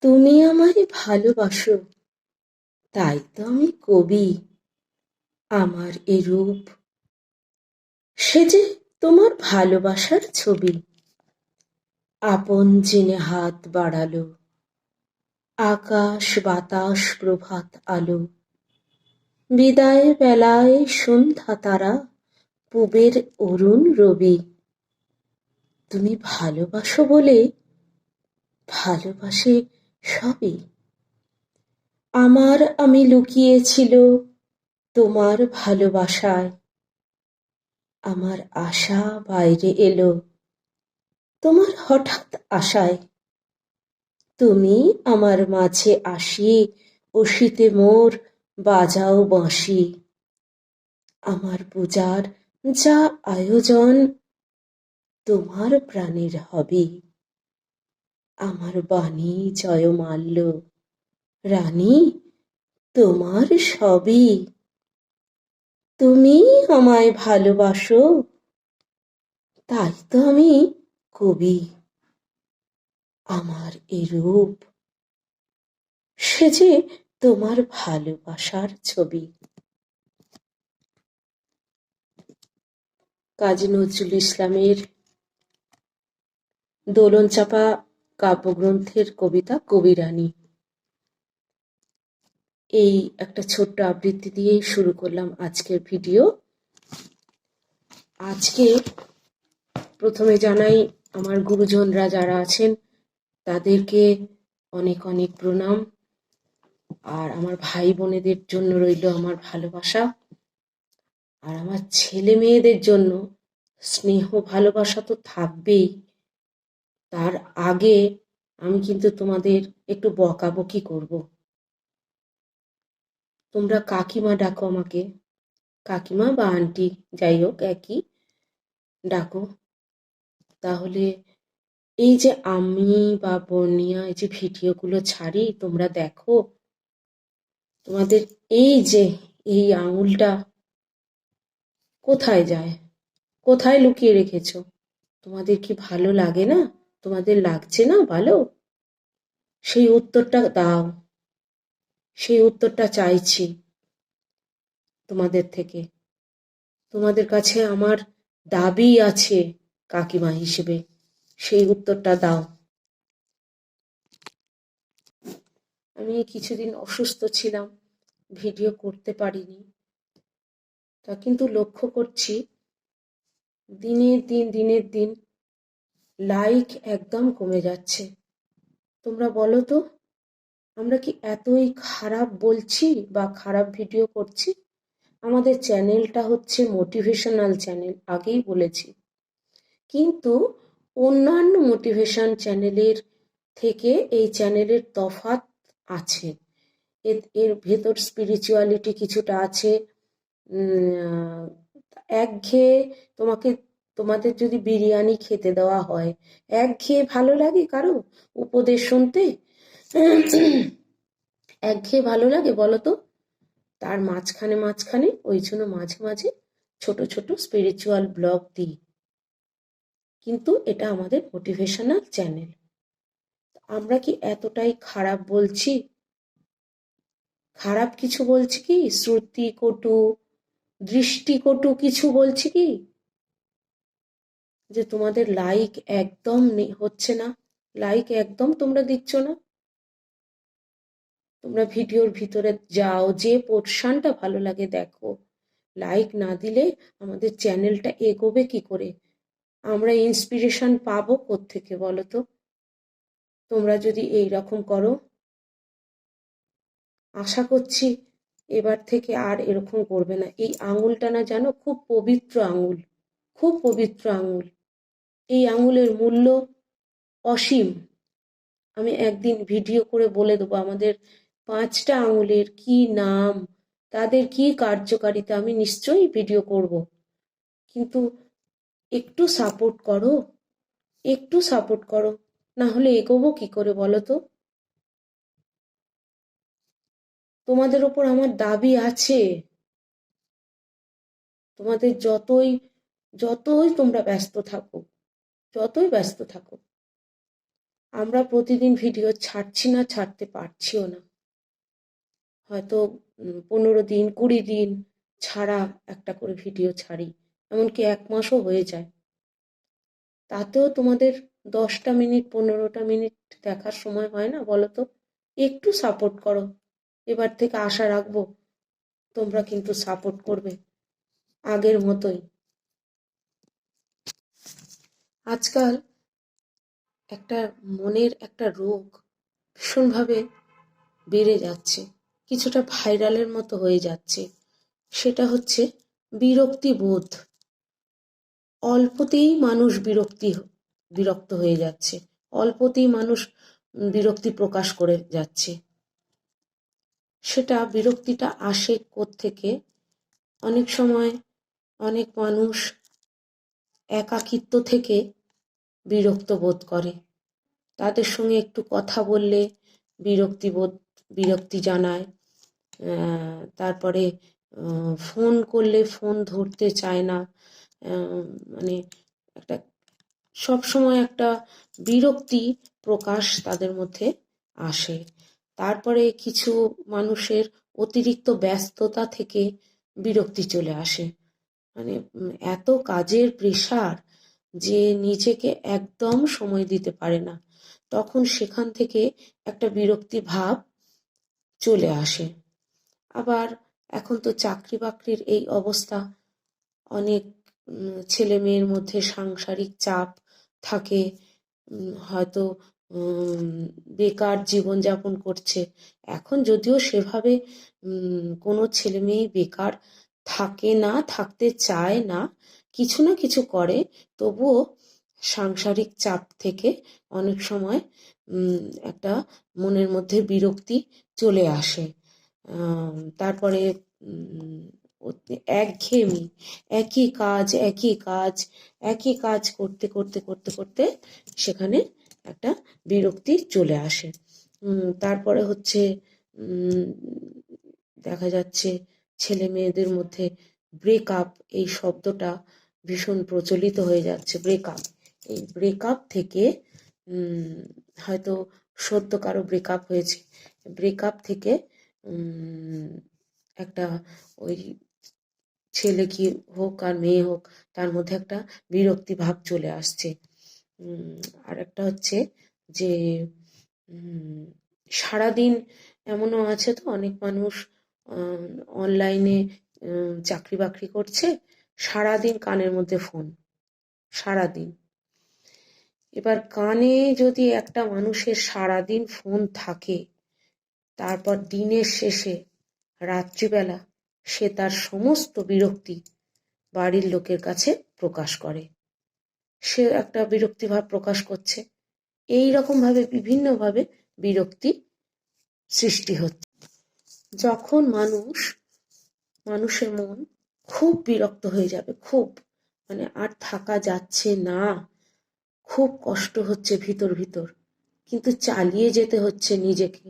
তুমি আমায় ভালোবাসো, তাই তো আমি কবি। আমার এ রূপ, সে যে তোমার ভালোবাসার ছবি। আপন জেনে হাত বাড়ালো, আকাশ বাতাস প্রভাত আলো। বিদায় বেলায় সন্ধ্যা তারা, পুবের অরুণ রবি। তুমি ভালোবাসো বলে ভালোবাসে সবই। আমার আমি লুকিয়েছিল তোমার ভালোবাসায়। আমার আশা বাইরে এলো তোমার হঠাৎ আশায়। তুমি আমার মাঝে আসি, অসিতে মোর বাজাও বাঁশি। আমার পূজার যা আয়োজন তোমার প্রাণের হবে। আমার বাণী জয়মাল্য, রানী তোমার সবই। তুমি আমায় ভালোবাসো, তাই তো আমি কবি। আমার এ রূপ, সে যে তোমার ভালোবাসার ছবি। কাজী নজরুল ইসলামের দোলনচাঁপা কাব্যগ্রন্থের কবিতা কবিরানী। এই একটা ছোট্ট আবৃত্তি দিয়েই শুরু করলাম আজকের ভিডিও। আজকে প্রথমে জানাই আমার গুরুজনরা যারা আছেন তাদেরকে অনেক অনেক প্রণাম, আর আমার ভাই বোনেদের জন্য রইল আমার ভালোবাসা, আর আমার ছেলে মেয়েদের জন্য স্নেহ ভালোবাসা তো থাকবেই। তার আগে আমি কিন্তু তোমাদের একটু বকাবকি করব। তোমরা কাকিমা ডাকো আমাকে, কাকিমা বা আন্টি, যাই হোক একই ডাকো। তাহলে এই যে আমি বা বর্ণিয়া এই যে ভিডিওগুলো ছাড়ি তোমরা দেখো, তোমাদের এই যে এই আঙুলটা কোথায় যায়, কোথায় লুকিয়ে রেখেছো? তোমাদের কি ভালো লাগে না? তোমাদের লাগছে না ভালো? সেই উত্তরটা দাও, সেই উত্তরটা চাইছি তোমাদের থেকে। তোমাদের কাছে আমার দাবি আছে কাকিমা হিসেবে, সেই উত্তরটা দাও। আমি কিছুদিন অসুস্থ ছিলাম, ভিডিও করতে পারিনি, তা কিন্তু লক্ষ্য করছি দিনের দিন লাইক একদম কমে যাচ্ছে। তোমরা বলো তো, আমরা কি এতই খারাপ বলছি বা খারাপ ভিডিও করছি? আমাদের চ্যানেলটা হচ্ছে মোটিভেশনাল চ্যানেল, আগেই বলেছি, কিন্তু অন্যান্য মোটিভেশন চ্যানেলের থেকে এই চ্যানেলের তফাৎ আছে। এর ভেতর স্পিরিচুয়ালিটি কিছুটা আছে। একঘেয়ে তোমাদের যদি বিরিয়ানি খেতে দেওয়া হয়, একঘেয়ে ভালো লাগে কারো উপদেশ শুনতে? একঘেয়ে ভালো লাগে বলো তো? তার মাঝখানে ওই জন্য মাঝে মাঝে ছোট ছোট স্পিরিচুয়াল ব্লগ দিই, কিন্তু এটা আমাদের মোটিভেশনাল চ্যানেল। আমরা কি এতটাই খারাপ বলছি? খারাপ কিছু বলছি কি? শ্রুতি কটু, দৃষ্টিকটু কিছু বলছি কি? যে তোমাদের লাইক একদম হচ্ছে না, লাইক একদম তোমরা দিচ্ছ না। তোমরা ভিডিওর ভিতরে যাও, যে পোর্শনটা ভালো লাগে দেখো। লাইক না দিলে আমাদের চ্যানেলটা এগোবে কি করে? আমরা ইন্সপিরেশন পাবো কোত্থেকে বলো তো? তোমরা যদি এই রকম করো, আশা করছি এবার থেকে আর এরকম করবে না। এই আঙুলটা না জানো, খুব পবিত্র আঙুল, খুব পবিত্র আঙুল। এই আঙুলের মূল্য অসীম। আমি একদিন ভিডিও করে বলে দেবো আমাদের 5টা আঙুলের কি নাম, তাদের কি কার্যকারিতা, আমি নিশ্চয়ই ভিডিও করব। কিন্তু একটু সাপোর্ট করো, একটু সাপোর্ট করো, না হলে এগোবো কি করে বলো তো? তোমাদের ওপর আমার দাবি আছে। তোমাদের যতই তোমরা ব্যস্ত থাকো, যতই ব্যস্ত থাকো, আমরা প্রতিদিন ভিডিও ছাড়ছি না, ছাড়তে পারছিও না। হয়তো 15 দিন 20 দিন ছাড়া একটা করে ভিডিও ছাড়ি, এমনকি 1 মাসও হয়ে যায়। তাতেও তোমাদের 10টা মিনিট 15টা মিনিট দেখার সময় হয় না বলো তো? একটু সাপোর্ট করো। এবার থেকে আশা রাখবো তোমরা কিন্তু সাপোর্ট করবে আগের মতোই। আজকাল একটা মনের একটা রোগ ভীষণভাবে বেড়ে যাচ্ছে, কিছুটা ভাইরালের মতো হয়ে যাচ্ছে। সেটা হচ্ছে বিরক্তি বোধ। অল্পতেই মানুষ বিরক্ত হয়ে যাচ্ছে, অল্পতেই মানুষ বিরক্তি প্রকাশ করে যাচ্ছে। সেটা বিরক্তিটা আসে কোত্থেকে? অনেক সময় অনেক মানুষ একাকিত্ব থেকে বিরক্ত বোধ করে। তাদের সঙ্গে একটু কথা বললে বিরক্তি জানায়। তারপরে ফোন করলে ফোন ধরতে চায় না। মানে একটা সবসময় একটা বিরক্তি প্রকাশ তাদের মধ্যে আসে। তারপরে কিছু মানুষের অতিরিক্ত ব্যস্ততা থেকে বিরক্তি চলে আসে। মানে এত কাজের প্রেশার যে নিজেকে একদম সময় দিতে পারে না, তখন সেখান থেকে একটা বিরক্তি ভাব চলে আসে। আবার এখন তো চাকরি বাকরির এই অবস্থা, অনেক ছেলে মেয়ের মধ্যে সাংসারিক চাপ থাকে, হয়তো বেকার জীবনযাপন করছে। এখন যদিও সেভাবে কোনো ছেলে মেয়ে বেকার থাকে না, থাকতে চায় না, কিছু না কিছু করে, তবুও সাংসারিক চাপ থেকে অনেক সময় একটা মনের মধ্যে বিরক্তি চলে আসে। তারপরে একঘেয়েমি, একই কাজ একই কাজ একই কাজ করতে করতে করতে করতে সেখানে একটা বিরক্তি চলে আসে। তারপরে হচ্ছে দেখা যাচ্ছে ছেলে মেয়েদের মধ্যে ব্রেকআপ, এই শব্দটা ভীষণ প্রচলিত হয়ে যাচ্ছে। ব্রেকআপ, এই ব্রেকআপ থেকে হয়তো সদ্য কারো ব্রেকআপ হয়েছে, ব্রেকআপ থেকে একটা ওই ছেলে কি হোক আর মেয়ে হোক, তার মধ্যে একটা বিরক্তি ভাব চলে আসছে। আর একটা হচ্ছে যে সারাদিন এমনও আছে তো, অনেক মানুষ অনলাইনে চাকরি বাকরি করছে, সারাদিন কানের মধ্যে ফোন, সারাদিন। এবার কানে যদি একটা মানুষের সারাদিন ফোন থাকে, তারপর দিনের শেষে রাত্রিবেলা সে তার সমস্ত বিরক্তি বাড়ির লোকের কাছে প্রকাশ করে, সে একটা বিরক্তিভাব প্রকাশ করছে। এই রকমভাবে বিভিন্নভাবে বিরক্তি সৃষ্টি হচ্ছে। যখন মানুষের মন খুব বিরক্ত হয়ে যাবে, খুব মানে আর থাকা যাচ্ছে না, খুব কষ্ট হচ্ছে ভিতর ভিতর, কিন্তু চালিয়ে যেতে হচ্ছে নিজেকে,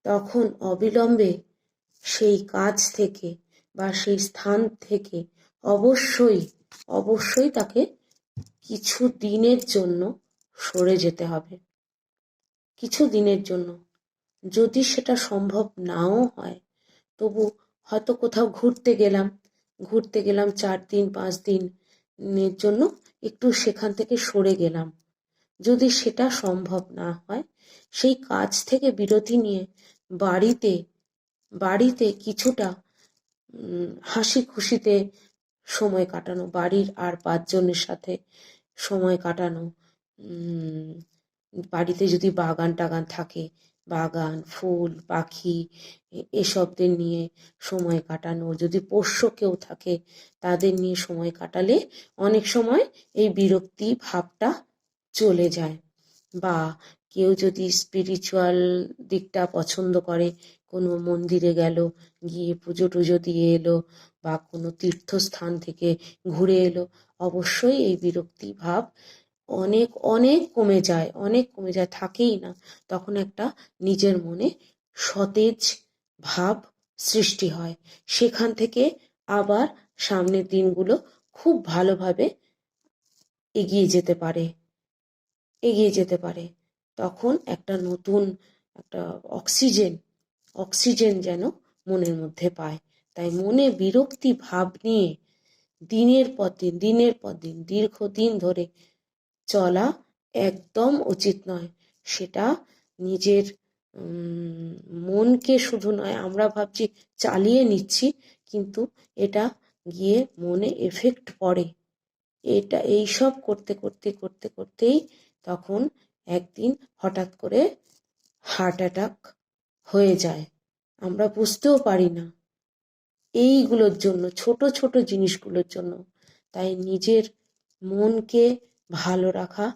তখন অবিলম্বে সেই কাজ থেকে বা সেই স্থান থেকে অবশ্যই অবশ্যই তাকে কিছু দিনের জন্য সরে যেতে হবে। কিছু দিনের জন্য, যদি সেটা সম্ভব নাও হয়, তবু হয়তো কোথাও ঘুরতে গেলাম 4 দিন 5 দিনের জন্য, একটু সেখান থেকে সরে গেলাম। যদি সেটা সম্ভব না হয়, সেই কাজ থেকে বিরতি নিয়ে বাড়িতে বাড়িতে কিছুটা হাসি খুশিতে সময় কাটানো, বাড়ির আর 5 জনের সাথে সময় কাটানো। বাড়িতে যদি বাগান টাগান থাকে, বাগান, ফুল, পাখি এসবদের নিয়ে সময় কাটানো, যদি পোষ্য কেউ থাকে তাদের নিয়ে সময় কাটালে অনেক সময় এই বিরক্তি ভাবটা চলে যায়। বা কেউ যদি স্পিরিচুয়াল দিকটা পছন্দ করে, কোনো মন্দিরে গেল, গিয়ে পুজো টুজো দিয়ে এলো, বা কোনো তীর্থস্থান থেকে ঘুরে এলো, অবশ্যই এই বিরক্তি ভাব অনেক অনেক কমে যায়, অনেক কমে যায়, থাকেই না। তখন একটা নিজের মনে সতেজ ভাব সৃষ্টি হয়, সেখান থেকে আবার সামনের দিনগুলো খুব ভালোভাবে এগিয়ে যেতে পারে। তখন একটা নতুন একটা অক্সিজেন যেন মনের মধ্যে পায়। তাই মনে বিরক্তি ভাব নিয়ে দিনের পর দিন দীর্ঘদিন ধরে চলা একদম উচিত নয়। সেটা নিজের মনকে শুধু নয়, আমরা ভাবছি চালিয়ে নিচ্ছি, কিন্তু এটা গিয়ে মনে এফেক্ট পড়ে। এইসব করতেই তখন একদিন হঠাৎ করে হার্ট অ্যাটাক হয়ে যায়, আমরা বুঝতেও পারি না। এইগুলোর জন্য, ছোট ছোট জিনিসগুলোর জন্য। তাই নিজের মনকে ভালো রাখা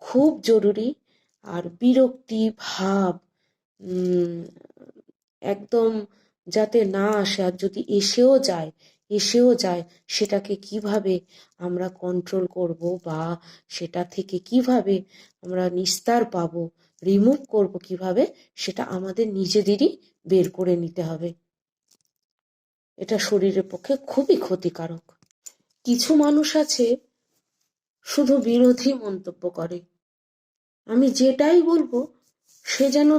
খুব জরুরি। আর বিরক্তি ভাব একদম যাতে না আসে, আর যদি এসেও যায় সেটাকে কিভাবে আমরা কন্ট্রোল করব, বা সেটা থেকে কিভাবে আমরা নিস্তার পাবো, রিমুভ করব কিভাবে, সেটা আমাদের নিজেদেরই বের করে নিতে হবে। এটা শরীরের পক্ষে খুবই ক্ষতিকারক। কিছু মানুষ আছে শুধু বিরোধী মন্তব্য করে, আমি যেটাই বলবো সে যেন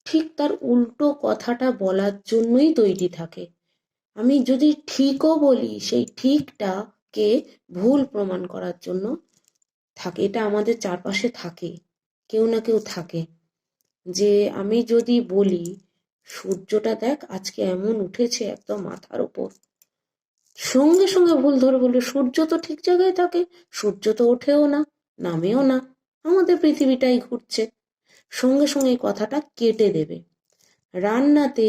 ঠিক তার উল্টো কথাটা বলার জন্যই তৈরি থাকে। আমি যদি ঠিকও বলি, সেই ঠিকটাকে ভুল প্রমাণ করার জন্য থাকে। এটা আমাদের চারপাশে থাকে, কেউ না কেউ থাকে। যে আমি যদি বলি সূর্যটা দেখ আজকে এমন উঠেছে একদম মাথার উপর, সঙ্গে সঙ্গে ভুল ধরে বলবে সূর্য তো ঠিক জায়গায় থাকে, সূর্য তো ওঠেও না, নামেও না, আমাদের পৃথিবীটাই ঘুরছে। সঙ্গে সঙ্গে এই কথাটা কেটে দেবে। রান্নাতে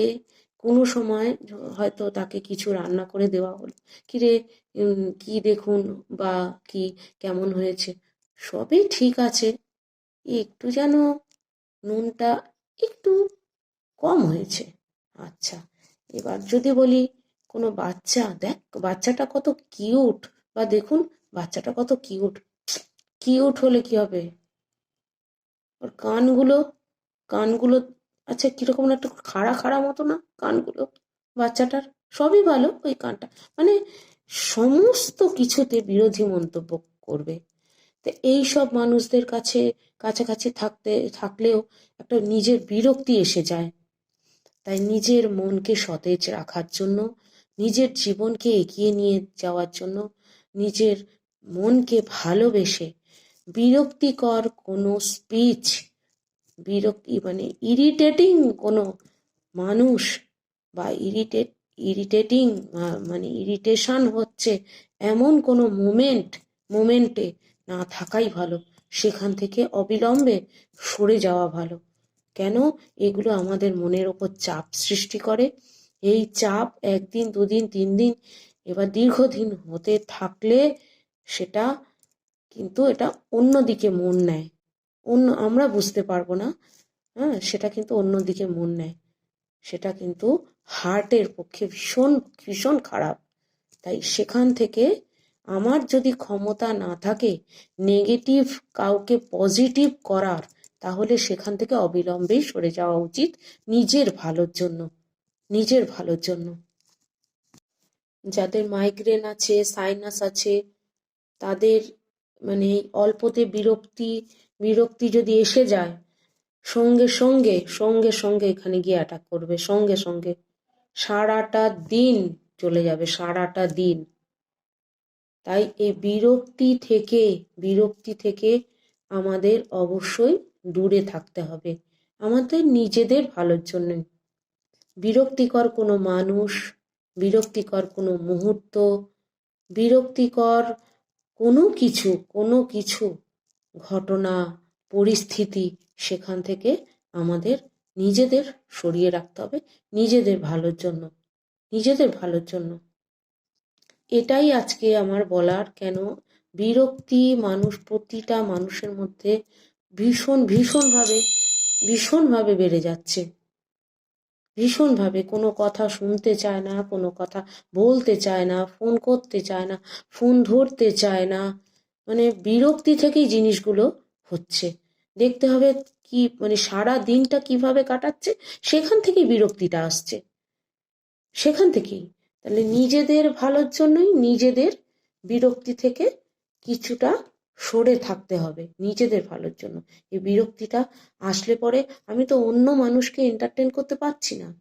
কোনো সময় হয়তো তাকে কিছু রান্না করে দেওয়া হলো, কিরে কি দেখুন, বা কি কেমন হয়েছে, সবই ঠিক আছে, একটু যেন নুনটা একটু কম হয়েছে। আচ্ছা, এবার যদি বলি কোনো বাচ্চা, দেখ বাচ্চাটা কত কিউট, বা দেখুন বাচ্চাটা কত কিউট, কিউট হলে কি হবে, ওর কানগুলো কানগুলো আচ্ছা কিরকম না, একটু খাড়া খাড়া মতো না কানগুলো বাচ্চাটার, সবই ভালো ওই কানটা, মানে সমস্ত কিছুতে বিরোধী মন্তব্য করবে। তো এইসব মানুষদের কাছাকাছি থাকলেও একটা নিজের বিরক্তি এসে যায়। তাই নিজের মনকে সতেজ রাখার জন্য, নিজের জীবনকে এগিয়ে নিয়ে যাওয়ার জন্য, নিজের মনকে ভালোবেসে বিরক্তিকর কোনো স্পিচ, মানে ইরিটেটিং কোনো মানুষ, বা ইরিটেটিং মানে ইরিটেশন হচ্ছে এমন কোনো মোমেন্টে না থাকাই ভালো। সেখান থেকে অবিলম্বে সরে যাওয়া ভালো। কেন? এগুলো আমাদের মনের ওপর চাপ সৃষ্টি করে। এই চাপ একদিন, দুদিন, 3 দিন, এবার দীর্ঘদিন হতে থাকলে সেটা কিন্তু এটা অন্যদিকে মন নেয়, আমরা বুঝতে পারবো না। হ্যাঁ, সেটা কিন্তু অন্যদিকে মন নেয়, সেটা কিন্তু হার্টের পক্ষে ভীষণ ভীষণ খারাপ। তাই সেখান থেকে আমার যদি ক্ষমতা না থাকে নেগেটিভ কাউকে পজিটিভ করার, তাহলে সেখান থেকে অবিলম্বেই সরে যাওয়া উচিত, নিজের ভালোর জন্য, নিজের ভালোর জন্য। যাদের মাইগ্রেন আছে, সাইনাস আছে, তাদের মানে অল্পতে বিরক্তি যদি এসে যায়, সঙ্গে সঙ্গে এখানে গিয়ে অ্যাটাক করবে, সঙ্গে সঙ্গে সারাটা দিন চলে যাবে, সারাটা দিন। তাই এই বিরক্তি থেকে আমাদের অবশ্যই দূরে থাকতে হবে, আমাদের নিজেদের ভালোর জন্য। বিরক্তিকর কোনো মানুষ, বিরক্তিকর কোনো মুহূর্ত, বিরক্তিকর কোনো কিছু ঘটনা, পরিস্থিতি, সেখান থেকে আমাদের নিজেদের সরিয়ে রাখতে হবে, নিজেদের ভালোর জন্য। এটাই আজকে আমার বলার। কেন বিরক্তি প্রতিটা মানুষের মধ্যে ভীষণভাবে বেড়ে যাচ্ছে, ভীষণভাবে। কোনো কথা শুনতে চায় না, কোনো কথা বলতে চায় না, ফোন করতে চায় না, ফোন ধরতে চায় না, মানে বিরক্তি থেকেই জিনিসগুলো হচ্ছে। দেখতে হবে কি মানে সারা দিনটা কিভাবে কাটাচ্ছে, সেখান থেকেই বিরক্তিটা আসছে, সেখান থেকেই। তাহলে নিজেদের ভালোর জন্যই নিজেদের বিরক্তি থেকে কিছুটা সরে থাকতে হবে নিজেদের ভালোর জন্য। এই বিরক্তিটা আসলে পরে আমি তো অন্য মানুষকে এন্টারটেন করতে পারছি না।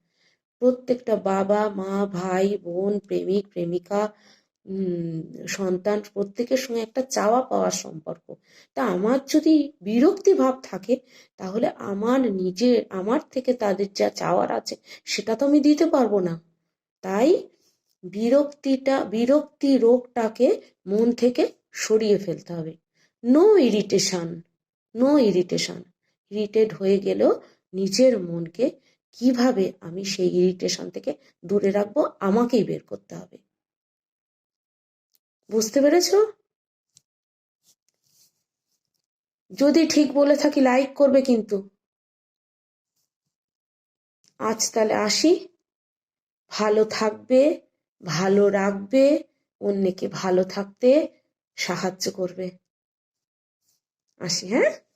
প্রত্যেকটা বাবা মা ভাই বোন প্রেমিক প্রেমিকা উম, সন্তান প্রত্যেকের সঙ্গে একটা চাওয়া পাওয়ার সম্পর্ক। তা আমার যদি বিরক্তি ভাব থাকে, তাহলে আমার থেকে তাদের যা চাওয়ার আছে সেটা তো আমি দিতে পারবো না। তাই বিরক্তি রোগটাকে মন থেকে সরিয়ে ফেলতে হবে। No irritation, no irritation. Irritate হয়ে গেলেও নিজের মনকে কিভাবে আমি সেই ইরিটেশন থেকে দূরে রাখবো, আমাকেই বের করতে হবে। বুঝতে পেরেছো? যদি ঠিক বলে থাকি লাইক করবে কিন্তু। আজ তাহলে আসি। ভালো থাকবে, ভালো রাখবে, অন্যকে ভালো থাকতে সাহায্য করবে। আসি, হ্যাঁ।